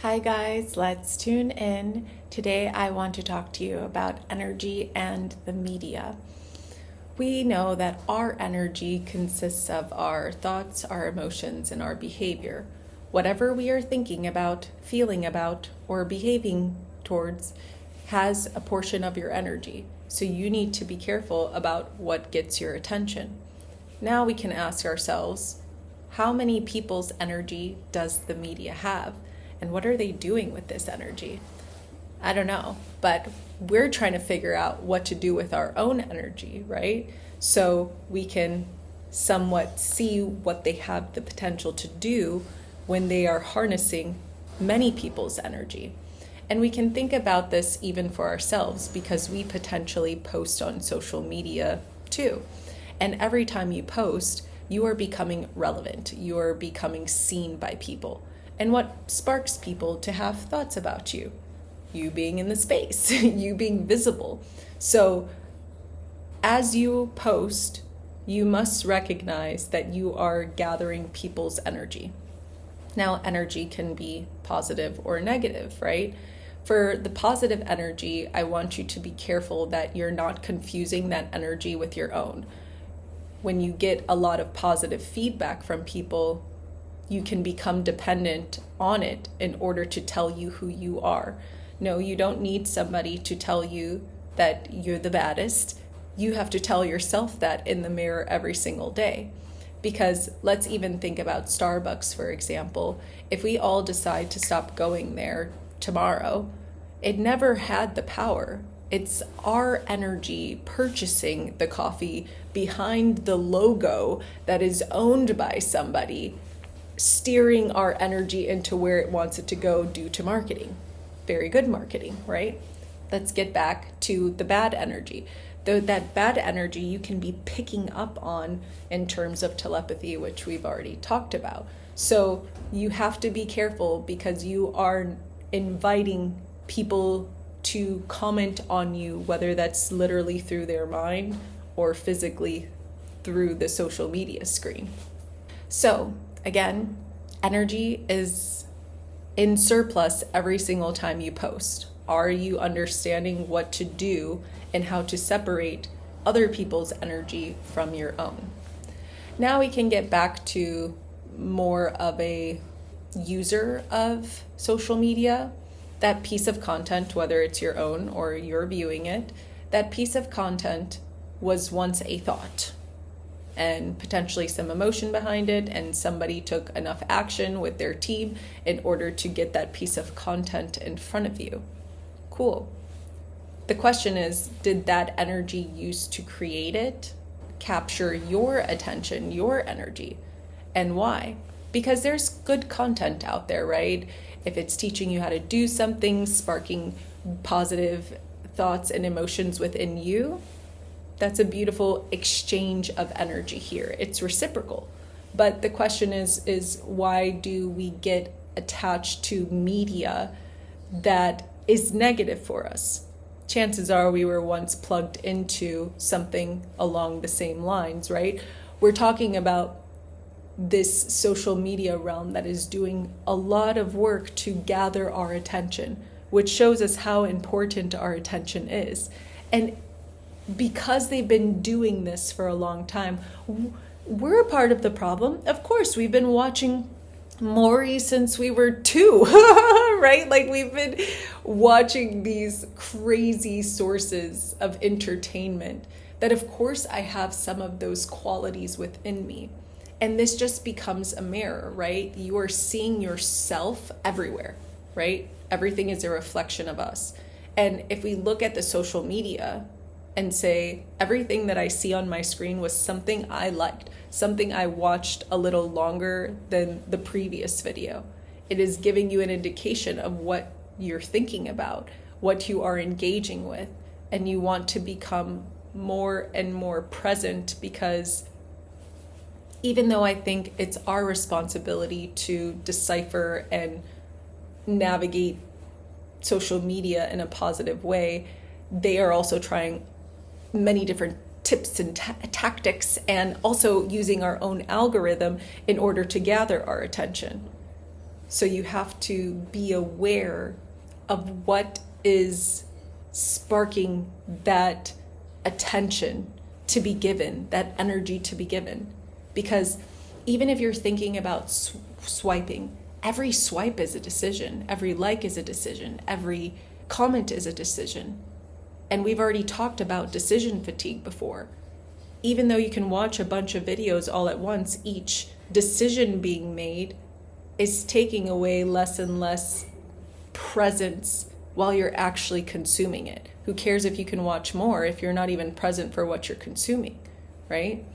Hi guys, let's tune in. Today I want to talk to you about energy and the media. We know that our energy consists of our thoughts, our emotions, and our behavior. Whatever we are thinking about, feeling about, or behaving towards has a portion of your energy. So you need to be careful about what gets your attention. Now we can ask ourselves, how many people's energy does the media have? And what are they doing with this energy? I don't know, but we're trying to figure out what to do with our own energy, right? So we can somewhat see what they have the potential to do when they are harnessing many people's energy. And we can think about this even for ourselves because we potentially post on social media too. And every time you post, you are becoming relevant. You are becoming seen by people. And what sparks people to have thoughts about you? You being in the space, you being visible. So as you post, you must recognize that you are gathering people's energy. Now, energy can be positive or negative, right? For the positive energy, I want you to be careful that you're not confusing that energy with your own. When you get a lot of positive feedback from people, you can become dependent on it in order to tell you who you are. No, you don't need somebody to tell you that you're the baddest. You have to tell yourself that in the mirror every single day. Because let's even think about Starbucks, for example. If we all decide to stop going there tomorrow, it never had the power. It's our energy purchasing the coffee behind the logo that is owned by somebody, steering our energy into where it wants it to go due to marketing. Very good marketing, right? Let's get back to the bad energy. Though that bad energy you can be picking up on in terms of telepathy, which we've already talked about. So you have to be careful because you are inviting people to comment on you, whether that's literally through their mind or physically through the social media screen. So again, energy is in surplus every single time you post. Are you understanding what to do and how to separate other people's energy from your own? Now we can get back to more of a user of social media. That piece of content, whether it's your own or you're viewing it, that piece of content was once a thought and potentially some emotion behind it, and somebody took enough action with their team in order to get that piece of content in front of you. Cool. The question is, did that energy used to create it capture your attention, your energy? And why? Because there's good content out there, right? If it's teaching you how to do something, sparking positive thoughts and emotions within you, that's a beautiful exchange of energy here. It's reciprocal. But the question is why do we get attached to media that is negative for us? Chances are we were once plugged into something along the same lines, right? We're talking about this social media realm that is doing a lot of work to gather our attention, which shows us how important our attention is. And because they've been doing this for a long time, we're a part of the problem. Of course, we've been watching Maury since we were 2, right? Like we've been watching these crazy sources of entertainment that of course I have some of those qualities within me. And this just becomes a mirror, right? You are seeing yourself everywhere, right? Everything is a reflection of us. And if we look at the social media and say, everything that I see on my screen was something I liked, something I watched a little longer than the previous video, it is giving you an indication of what you're thinking about, what you are engaging with, and you want to become more and more present, because even though I think it's our responsibility to decipher and navigate social media in a positive way, they are also trying many different tips and tactics, and also using our own algorithm in order to gather our attention. So you have to be aware of what is sparking that attention to be given, that energy to be given. Because even if you're thinking about swiping, every swipe is a decision, every like is a decision, every comment is a decision. And we've already talked about decision fatigue before. Even though you can watch a bunch of videos all at once, each decision being made is taking away less and less presence while you're actually consuming it. Who cares if you can watch more if you're not even present for what you're consuming, right?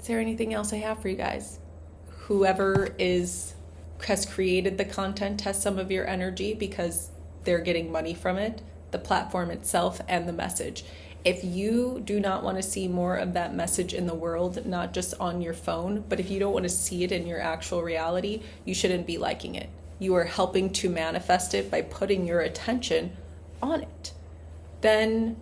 Is there anything else I have for you guys? Whoever has created the content has some of your energy because they're getting money from it, the platform itself and the message. If you do not want to see more of that message in the world, not just on your phone, but if you don't want to see it in your actual reality, you shouldn't be liking it. You are helping to manifest it by putting your attention on it. Then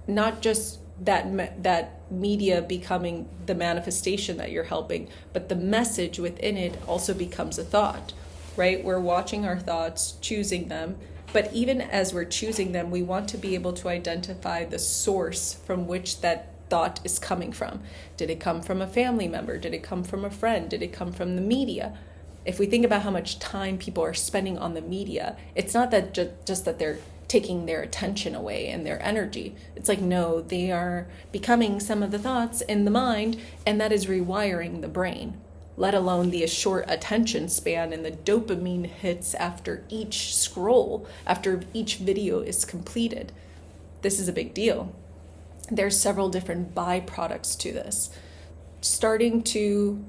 not just that media becoming the manifestation that you're helping, but the message within it also becomes a thought, right? We're watching our thoughts, choosing them. But even as we're choosing them, we want to be able to identify the source from which that thought is coming from. Did it come from a family member? Did it come from a friend? Did it come from the media? If we think about how much time people are spending on the media, it's not that just that they're taking their attention away and their energy. It's like, no, they are becoming some of the thoughts in the mind, and that is rewiring the brain, let alone the short attention span and the dopamine hits after each scroll, after each video is completed. This is a big deal. There's several different byproducts to this. Starting to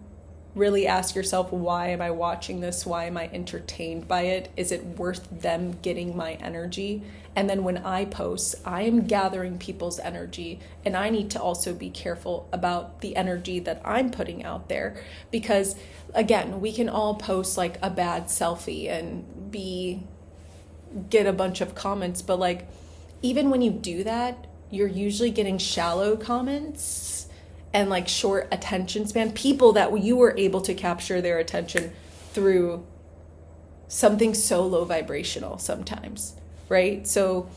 really ask yourself, why am I watching this? Why am I entertained by it? Is it worth them getting my energy? And then when I post, I am gathering people's energy, and I need to also be careful about the energy that I'm putting out there, because again, we can all post like a bad selfie and get a bunch of comments, but like even when you do that, you're usually getting shallow comments and like short attention span, people that you were able to capture their attention through something so low vibrational sometimes, right? So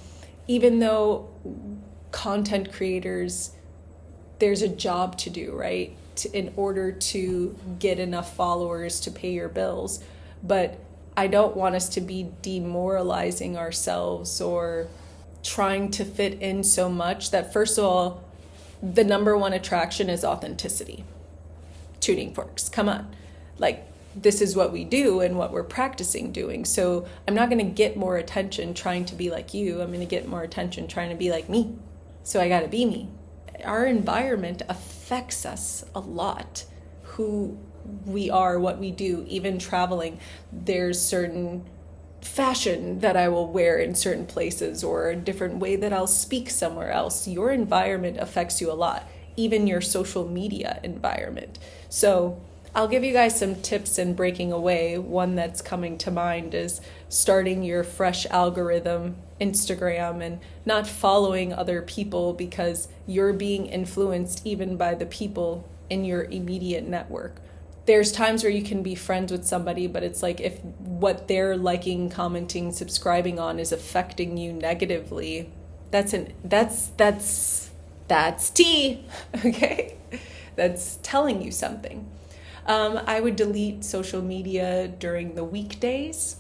even though content creators, there's a job to do, right? In order to get enough followers to pay your bills. But I don't want us to be demoralizing ourselves or trying to fit in so much that, first of all, the number one attraction is authenticity. Tuning forks, come on. Like, this is what we do and what we're practicing doing. So I'm not going to get more attention trying to be like you. I'm going to get more attention trying to be like me. So I got to be me. Our environment affects us a lot. Who we are, what we do, even traveling. There's certain fashion that I will wear in certain places, or a different way that I'll speak somewhere else. Your environment affects you a lot, even your social media environment. So I'll give you guys some tips in breaking away. One that's coming to mind is starting your fresh algorithm, Instagram, and not following other people because you're being influenced even by the people in your immediate network. There's times where you can be friends with somebody, but it's like if what they're liking, commenting, subscribing on is affecting you negatively, that's tea, okay? That's telling you something. I would delete social media during the weekdays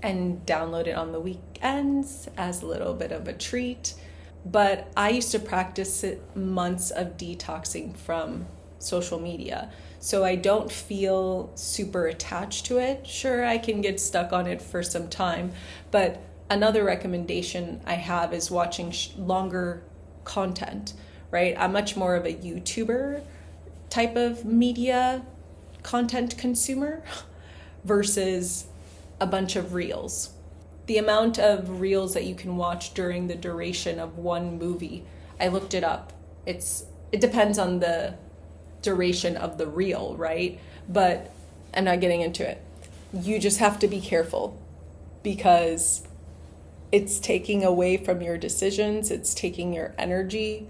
and download it on the weekends as a little bit of a treat. But I used to practice months of detoxing from social media. So I don't feel super attached to it. Sure, I can get stuck on it for some time, but another recommendation I have is watching longer content, right? I'm much more of a YouTuber type of media content consumer versus a bunch of reels. The amount of reels that you can watch during the duration of one movie, I looked it up. It depends on the duration of the reel, right? But I'm not getting into it. You just have to be careful because it's taking away from your decisions. It's taking your energy.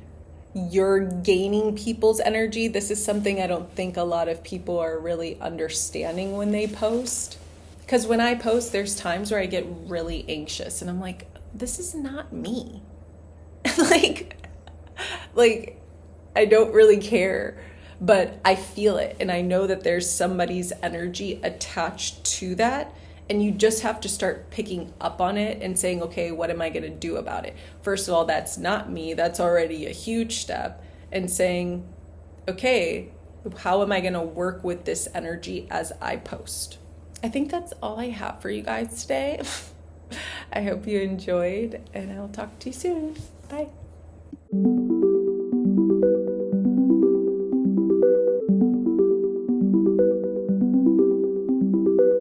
You're gaining people's energy. This is something I don't think a lot of people are really understanding when they post. Because when I post, there's times where I get really anxious and I'm like, this is not me. like, like, I don't really care, but I feel it. And I know that there's somebody's energy attached to that. And you just have to start picking up on it and saying, okay, what am I going to do about it? First of all, that's not me. That's already a huge step. And saying, okay, how am I going to work with this energy as I post? I think that's all I have for you guys today. I hope you enjoyed, and I'll talk to you soon. Bye.